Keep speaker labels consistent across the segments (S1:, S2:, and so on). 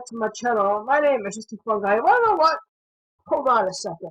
S1: back to my channel. My name is Just a Fun Guy. Well, you know what? Hold on a second.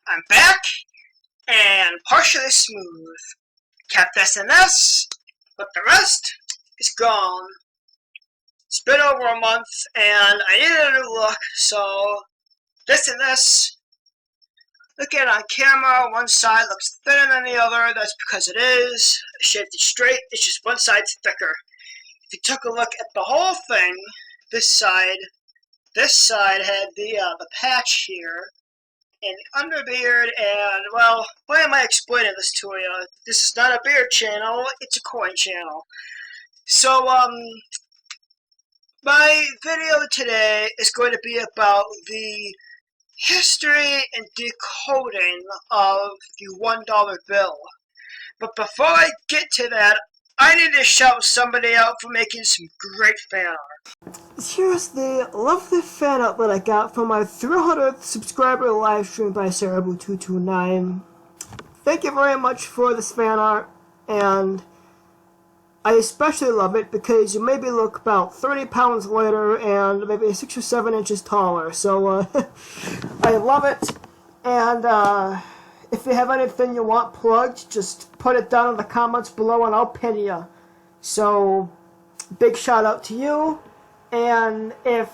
S1: I'm back, and partially smooth. Kept SMS, but the rest is gone. It's been over a month, and I needed a new look, so this and this. Look at it on camera, one side looks thinner than the other, that's because it is. I shaved it straight, it's just one side's thicker. If you took a look at the whole thing, this side had the patch here, and the underbeard, and, well, why am I explaining this to you? This is not a beard channel, it's a coin channel. So, my video today is going to be about the history and decoding of the $1 bill. But before I get to that, I need to shout somebody out for making some great fan art. Here's the lovely fan art that I got from my 300th subscriber live stream by Sarahboo229. Thank you very much for this fan art, and I especially love it because you maybe look about 30 pounds lighter and maybe 6 or 7 inches taller. So I love it, and if you have anything you want plugged, just put it down in the comments below and I'll pin you. So, big shout out to you. And if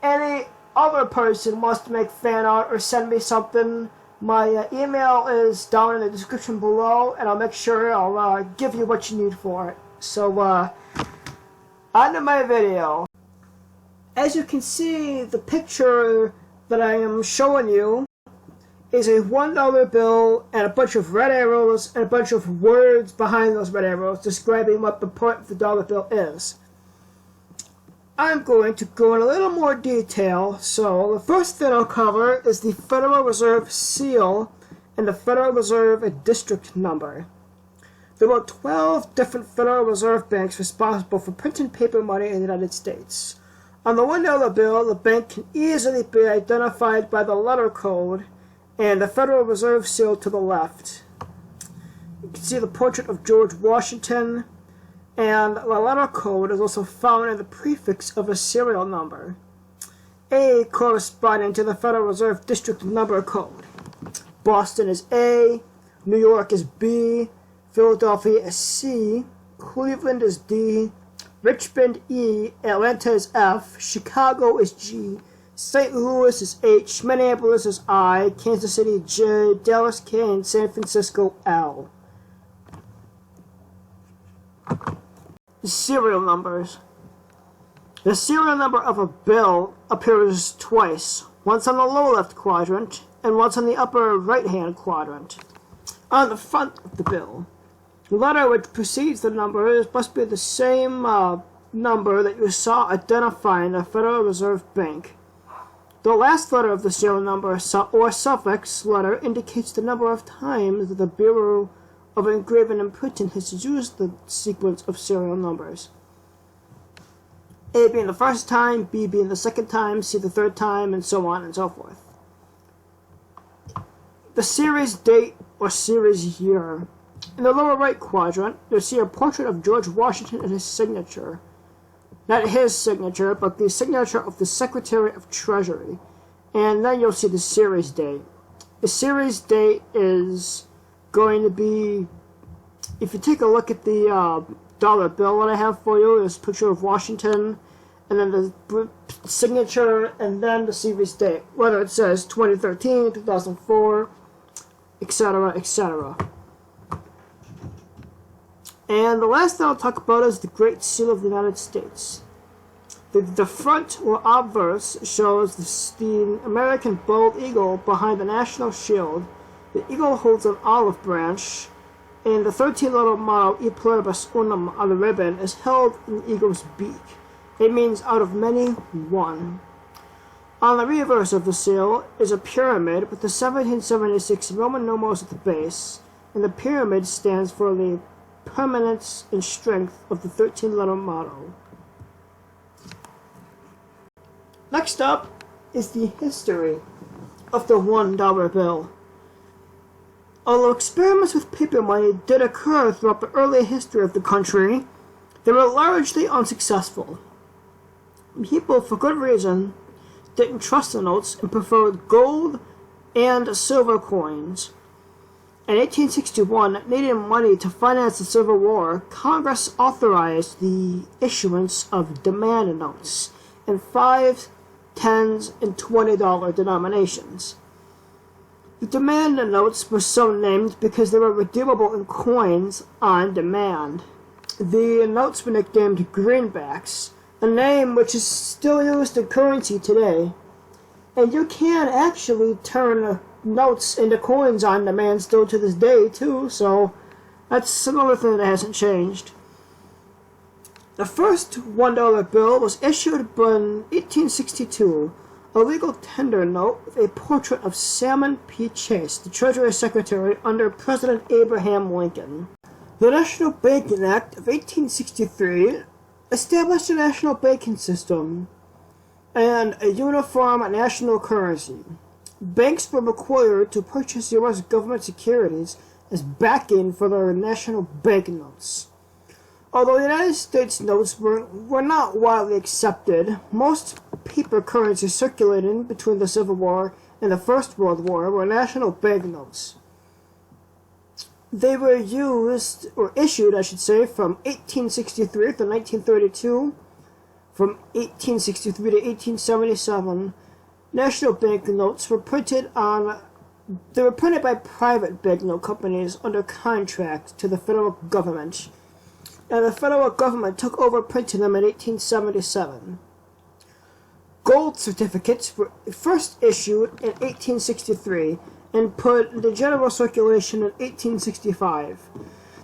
S1: any other person wants to make fan art or send me something, my email is down in the description below, and I'll make sure I'll give you what you need for it. So, on to my video. As you can see, the picture that I am showing you is a $1 bill and a bunch of red arrows and a bunch of words behind those red arrows describing what the point of the dollar bill is. I'm going to go in a little more detail, so the first thing I'll cover is the Federal Reserve seal and the Federal Reserve district number. There are 12 different Federal Reserve banks responsible for printing paper money in the United States. On the $1 bill, the bank can easily be identified by the letter code and the Federal Reserve seal to the left. You can see the portrait of George Washington, and the letter code is also found in the prefix of a serial number, A corresponding to the Federal Reserve District number code. Boston is A, New York is B, Philadelphia is C, Cleveland is D, Richmond E, Atlanta is F, Chicago is G, St. Louis is H, Minneapolis is I, Kansas City J, Dallas K, and San Francisco L. The serial numbers. The serial number of a bill appears twice, once on the lower left quadrant and once on the upper right hand quadrant. On the front of the bill, the letter which precedes the number must be the same number that you saw identifying the Federal Reserve Bank. The last letter of the serial number or suffix letter indicates the number of times that the Bureau of Engraving and Printing has used the sequence of serial numbers. A being the first time, B being the second time, C the third time, and so on and so forth. The series date or series year. In the lower right quadrant, you'll see a portrait of George Washington and his signature. Not his signature, but the signature of the Secretary of Treasury. And then you'll see the series date. The series date is going to be, if you take a look at the dollar bill that I have for you, there's a picture of Washington, and then the signature, and then the series date, whether it says 2013, 2004, etc., etc. And the last thing I'll talk about is the Great Seal of the United States. The front or obverse shows the American bald eagle behind the national shield. The eagle holds an olive branch, and the 13-letter motto, E pluribus unum, on the ribbon is held in the eagle's beak. It means out of many, one.
S2: On the reverse of the seal is a pyramid with the 1776 Roman numerals at the base, and the pyramid stands for the permanence and strength of the 13-letter motto. Next up is the history of the $1 bill. Although experiments with paper money did occur throughout the early history of the country, they were largely unsuccessful. People, for good reason, didn't trust the notes and preferred gold and silver coins. In 1861, needing money to finance the Civil War, Congress authorized the issuance of demand notes in 5, 10s, and $20 denominations. The demand notes were so named because they were redeemable in coins on demand. The notes were nicknamed greenbacks, a name which is still used in currency today. And you can actually turn notes into coins on demand still to this day, too, so that's another thing that hasn't changed. The first $1 bill was issued in 1862, a legal tender note with a portrait of Salmon P. Chase, the Treasury Secretary under President Abraham Lincoln. The National Banking Act of 1863 established a national banking system and a uniform national currency. Banks were required to purchase U.S. government securities as backing for their national banknotes. Although the United States notes were not widely accepted, most paper currencies circulating between the Civil War and the First World War were national banknotes. They were used, or issued, I should say, from 1863 to 1932. From 1863 to 1877, national banknotes were printed by private banknote companies under contract to the federal government, and the federal government took over printing them in 1877. Gold certificates were first issued in 1863 and put into general circulation in 1865.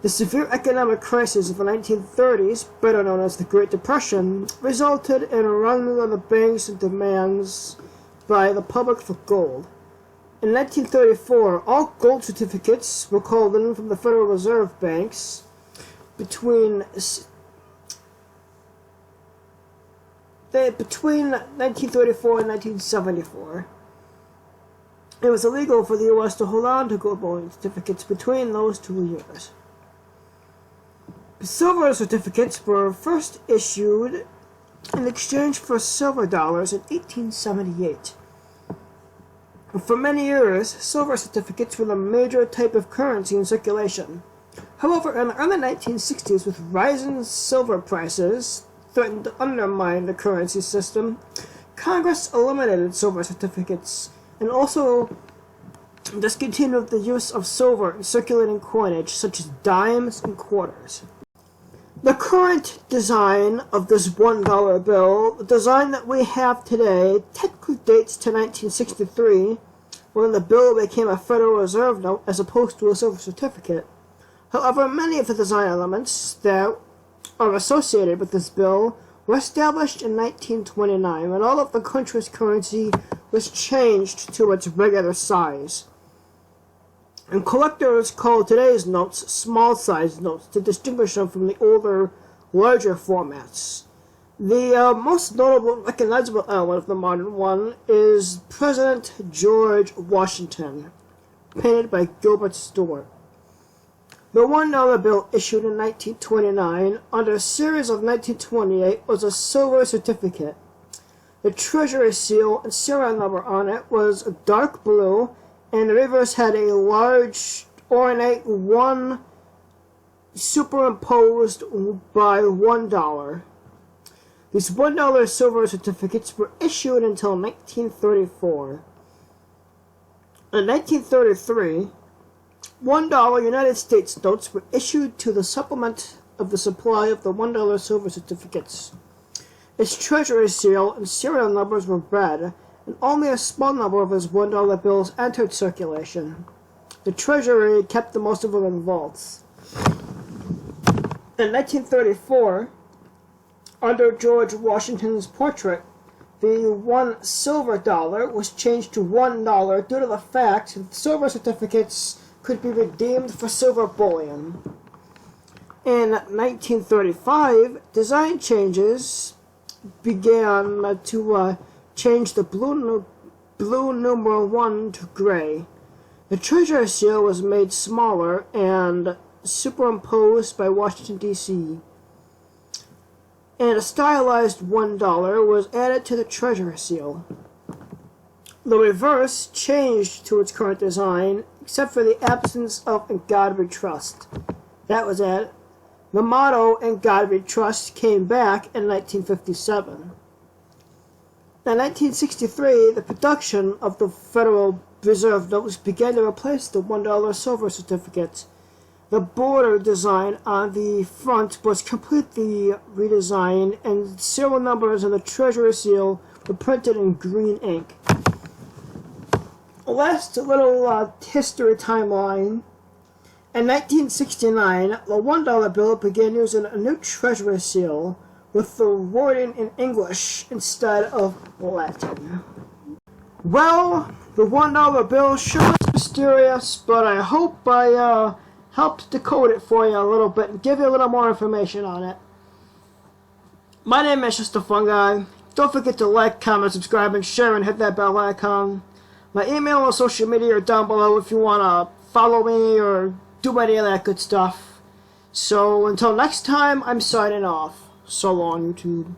S2: The severe economic crisis of the 1930s, better known as the Great Depression, resulted in a run on the banks and demands by the public for gold. In 1934, all gold certificates were called in from the Federal Reserve banks between 1934 and 1974. It was illegal for the U.S. to hold on to gold bullion certificates between those 2 years. Silver certificates were first issued in exchange for silver dollars in 1878. For many years, silver certificates were the major type of currency in circulation. However, in the early 1960s, with rising silver prices threatened to undermine the currency system, Congress eliminated silver certificates and also discontinued the use of silver in circulating coinage such as dimes and quarters. The current design of this $1 bill, the design that we have today, technically dates to 1963, when the bill became a Federal Reserve note as opposed to a silver certificate. However, many of the design elements that are associated with this bill were established in 1929, when all of the country's currency was changed to its regular size. And collectors call today's notes small-sized notes to distinguish them from the older, larger formats. The most notable recognizable element of the modern one is President George Washington, painted by Gilbert Stuart. The $1 bill issued in 1929 under a series of 1928 was a silver certificate. The Treasury seal and serial number on it was dark blue, and the reverse had a large, ornate 1 superimposed by $1. These $1 silver certificates were issued until 1934. In 1933, $1 United States notes were issued to the supplement of the supply of the $1 silver certificates. Its Treasury seal and serial numbers were red, and only a small number of his $1 bills entered circulation. The Treasury kept the most of them in vaults. In 1934, under George Washington's portrait, the 1 silver dollar was changed to $1 due to the fact that silver certificates could be redeemed for silver bullion. In 1935, design changes began to change the blue numeral 1 to gray. The treasury seal was made smaller and superimposed by Washington, D.C., and a stylized $1 was added to the treasury seal. The reverse changed to its current design, except for the absence of "In God We Trust." That was it. The motto "In God We Trust" came back in 1957. In 1963, the production of the Federal Reserve notes began to replace the $1 silver certificate. The border design on the front was completely redesigned, and serial numbers on the treasury seal were printed in green ink. Last little history timeline. In 1969, the $1 bill began using a new treasury seal with the wording in English instead of Latin. Well, the $1 bill sure is mysterious, but I hope I helped decode it for you a little bit and give you a little more information on it. My name is Just a Fun Guy. Don't forget to like, comment, subscribe, and share, and hit that bell icon. My email and social media are down below if you want to follow me or do any of that good stuff. So until next time, I'm signing off. So long, YouTube.